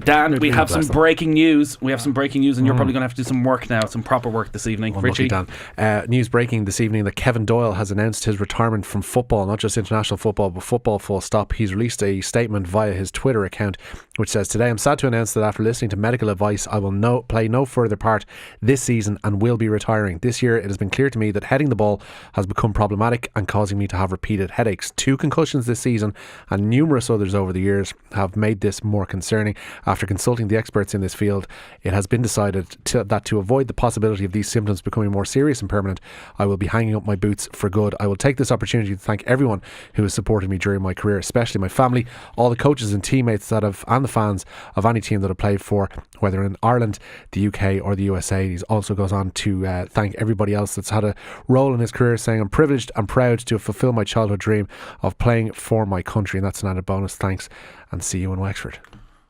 Dan, we have some breaking news. We have some breaking news, and you're probably going to have to do some work now, some proper work this evening. Richie? Dan. News breaking this evening that Kevin Doyle has announced his retirement from football, not just international football, but football full stop. He's released a statement via his Twitter account, which says, "Today I'm sad to announce that after listening to medical advice, I will play no further part this season and will be retiring. This year it has been clear to me that heading the ball has become problematic and causing me to have repeated headaches. 2 concussions this season and numerous others over the years have made this more concerning. After consulting the experts in this field, it has been decided that to avoid the possibility of these symptoms becoming more serious and permanent, I will be hanging up my boots for good. I will take this opportunity to thank everyone who has supported me during my career, especially my family, all the coaches and teammates and the fans of any team that I've played for, whether in Ireland, the UK or the USA." He also goes on to thank everybody else that's had a role in his career, saying, "I'm privileged and proud to fulfil my childhood dream of playing for my country," and that's an added bonus. Thanks, and see you in Wexford.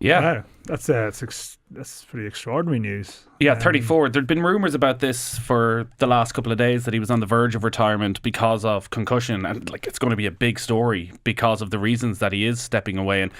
Yeah. Wow, that's pretty extraordinary news. Yeah, 34. There'd been rumours about this for the last couple of days, that he was on the verge of retirement because of concussion, and it's going to be a big story because of the reasons that he is stepping away. And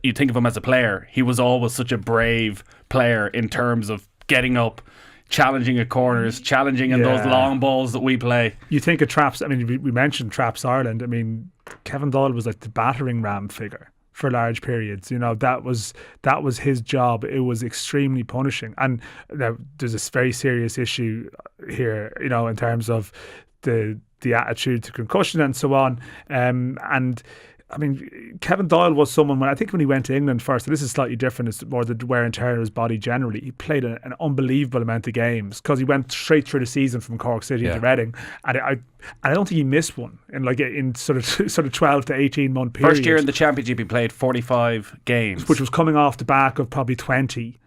you think of him as a player, he was always such a brave player in terms of getting up, challenging at corners, challenging in those long balls that we play. You think of Traps, I mean, we mentioned Traps Ireland. I mean, Kevin Doyle was like the battering ram figure for large periods. That was his job. It was extremely punishing. And now there's this very serious issue here, in terms of the attitude to concussion and so on. And I mean, Kevin Doyle was someone, when he went to England first, and this is slightly different, it's more the wear and tear of his body generally. He played an unbelievable amount of games because he went straight through the season from Cork City to Reading, and I don't think he missed one in sort of 12 to 18 month period. First year in the Championship, he played 45 games, which was coming off the back of probably 20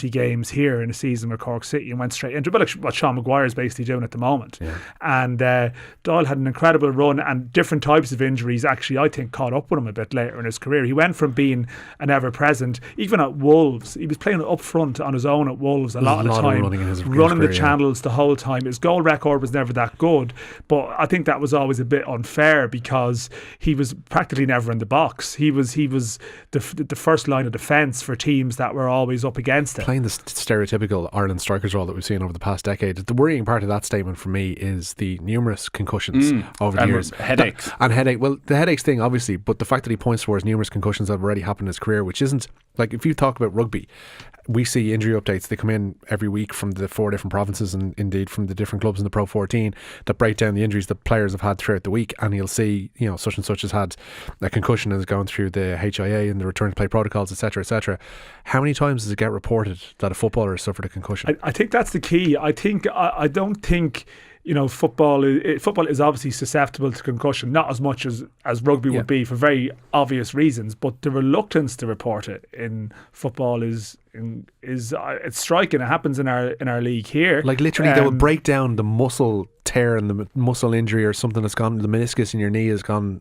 games here in a season with Cork City, and went straight into what Sean Maguire is basically doing at the moment. And Doyle had an incredible run, and different types of injuries actually, I think, caught up with him a bit later in his career. He went from being an ever-present, even at Wolves, he was playing up front on his own at Wolves a lot of the time, running the channels the whole time. His goal record was never that good, but I think that was always a bit unfair because he was practically never in the box. He was the first line of defence for teams that were always up against it. Playing the stereotypical Ireland strikers role that we've seen over the past decade. The worrying part of that statement for me is the numerous concussions over the years. Headaches. Well, the headaches thing, obviously, but the fact that he points towards numerous concussions that have already happened in his career, which isn't, like, if you talk about rugby, we see injury updates. They come in every week from the 4 different provinces and indeed from the different clubs in the Pro 14 that break down the injuries that players have had throughout the week, and you'll see, such and such has had a concussion and is going through the HIA and the return to play protocols, etc., etc. How many times does it get reported that a footballer has suffered a concussion? I think that's the key. I don't think football is obviously susceptible to concussion, not as much as rugby would be for very obvious reasons, but the reluctance to report it in football is it's striking. It happens in our league here. Like literally, they will break down the muscle tear and the muscle injury or something that's gone. The meniscus in your knee has gone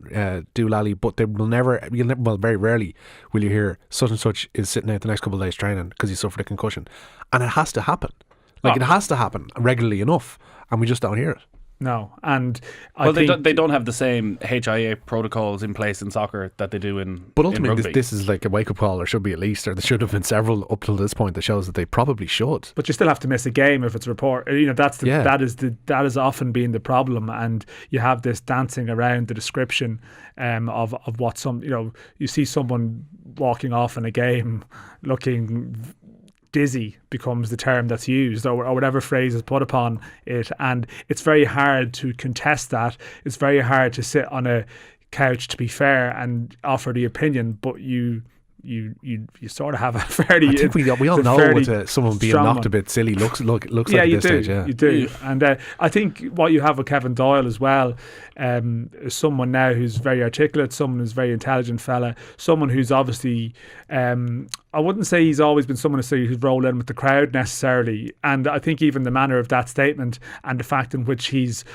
doolally, but they will never. Very rarely will you hear such and such is sitting out the next couple of days training because he suffered a concussion, and it has to happen. It has to happen regularly enough, and we just don't hear it. No, and they don't have the same HIA protocols in place in soccer that they do in. But ultimately, in rugby. This is like a wake up call, or should be at least, or there should have been several up till this point that shows that they probably should. But you still have to miss a game if it's reported. That is often been the problem, and you have this dancing around the description of what you see someone walking off in a game looking dizzy becomes the term that's used, or whatever phrase is put upon it, and it's very hard to contest that. It's very hard to sit on a couch, to be fair, and offer the opinion, but you sort of have a fairly. I think we all know what someone being knocked a bit silly looks like at this stage. Yeah, you do. And I think what you have with Kevin Doyle as well is someone now who's very articulate, someone who's a very intelligent fella, someone who's obviously. I wouldn't say he's always been someone who's rolled in with the crowd necessarily, and I think even the manner of that statement and the fact in which he's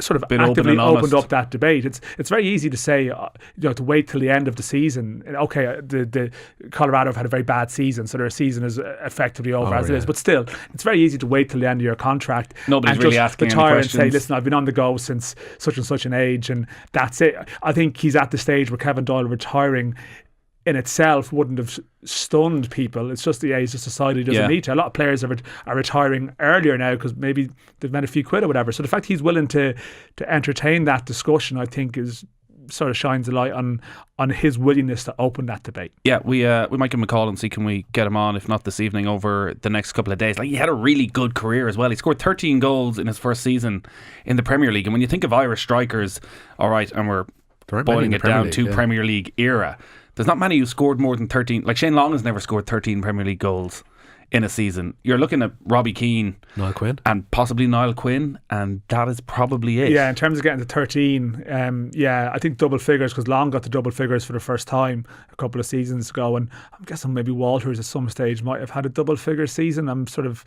sort of actively opened up that debate. It's very easy to say, to wait till the end of the season. Okay, the Colorado have had a very bad season, so their season is effectively over it is. But still, it's very easy to wait till the end of your contract. Nobody's and really just asking any retire questions. and say, listen, I've been on the go since such and such an age, and that's it. I think he's at the stage where Kevin Doyle retiring in itself wouldn't have stunned people. It's just he's just decided he doesn't need to. A lot of players are retiring earlier now because maybe they've made a few quid or whatever. So the fact he's willing to entertain that discussion, I think, is sort of shines a light on his willingness to open that debate. Yeah, we might give him a call and see can we get him on, if not this evening, over the next couple of days. Like, he had a really good career as well. He scored 13 goals in his first season in the Premier League. And when you think of Irish strikers, all right, and we're boiling it down to Premier League era, there's not many who scored more than 13. Like, Shane Long has never scored 13 Premier League goals in a season. You're looking at Robbie Keane, Niall Quinn, and possibly Niall Quinn, and that is probably it. Yeah, in terms of getting to 13, I think double figures, because Long got to double figures for the first time a couple of seasons ago, and I'm guessing maybe Walters at some stage might have had a double figure season. I'm sort of,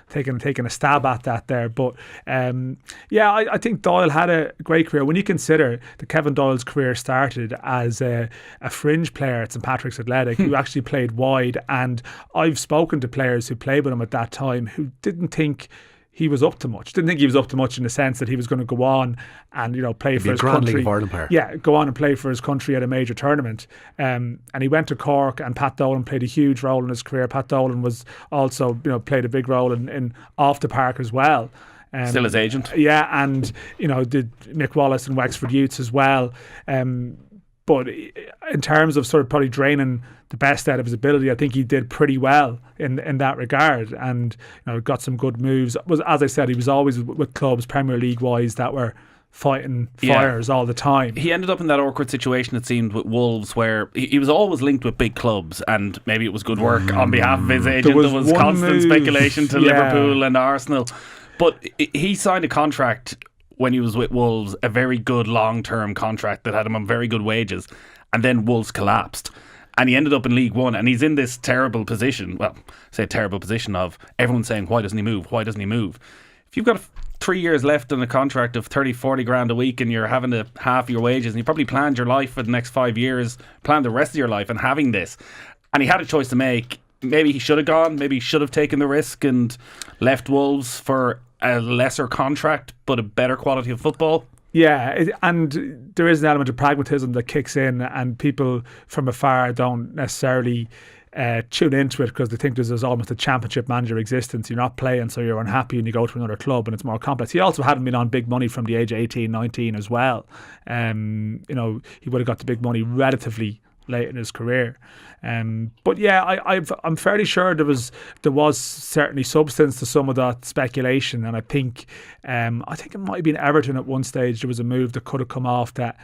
taking a stab at that there, but I think Doyle had a great career. When you consider that Kevin Doyle's career started as a fringe player at St Patrick's Athletic, who actually played wide, and I've spoken to players who played with him at that time who didn't think he was up to much. Didn't think he was up to much in the sense that he was going to go on and play for his country. League of Ireland player. Yeah, go on and play for his country at a major tournament. And he went to Cork, and Pat Dolan played a huge role in his career. Pat Dolan was also played a big role in off the park as well. Still his agent. Yeah, and did Mick Wallace and Wexford Youths as well. But in terms of sort of probably draining the best out of his ability, I think he did pretty well in that regard, and got some good moves. As I said, he was always with clubs Premier League wise that were fighting fires all the time. He ended up in that awkward situation, it seemed, with Wolves, where he was always linked with big clubs, and maybe it was good work on behalf of his agent. There was constant speculation to Liverpool and Arsenal, but he signed a contract when he was with Wolves, a very good long-term contract that had him on very good wages, and then Wolves collapsed, and he ended up in League One, and he's in this terrible position, of everyone saying, why doesn't he move? Why doesn't he move? If you've got 3 years left on a contract of 30-40 grand a week, and you're having to half your wages, and you probably planned your life for the next 5 years, planned the rest of your life, and having this, and he had a choice to make. Maybe he should have gone, maybe he should have taken the risk and left Wolves for a lesser contract but a better quality of football. Yeah, and there is an element of pragmatism that kicks in, and people from afar don't necessarily tune into it because they think there's almost a championship manager existence. You're not playing, so you're unhappy and you go to another club, and it's more complex. He also hadn't been on big money from the age of 18, 19 as well. He would have got the big money relatively late in his career. But yeah, I'm fairly sure there was certainly substance to some of that speculation, and I think it might have been Everton at one stage. There was a move that could have come off that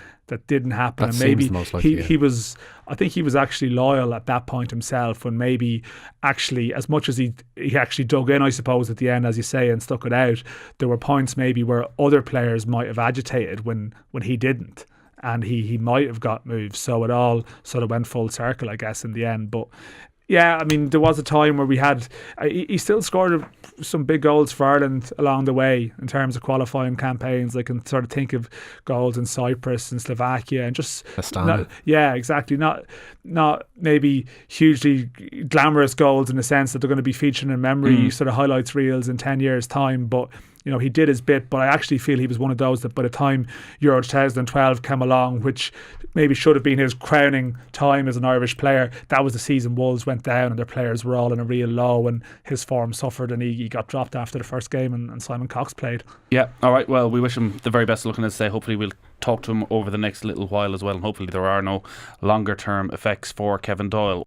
didn't happen, that and maybe most likely, he was. I think he was actually loyal at that point himself, when maybe actually as much as he actually dug in, I suppose, at the end, as you say, and stuck it out. There were points maybe where other players might have agitated when he didn't. And he might have got moved. So it all sort of went full circle, I guess, in the end. But yeah, I mean, there was a time where we had... He still scored some big goals for Ireland along the way in terms of qualifying campaigns. I can sort of think of goals in Cyprus and Slovakia, and just... Yeah, exactly. Not maybe hugely glamorous goals in the sense that they're going to be featuring in memory, sort of highlights reels in 10 years' time. But he did his bit, but I actually feel he was one of those that by the time Euro 2012 came along, which maybe should have been his crowning time as an Irish player, that was the season Wolves went down and their players were all in a real low, and his form suffered, and he got dropped after the first game, and Simon Cox played. Yeah, all right, well, we wish him the very best of luck, and as I say, hopefully we'll talk to him over the next little while as well, and hopefully there are no longer term effects for Kevin Doyle.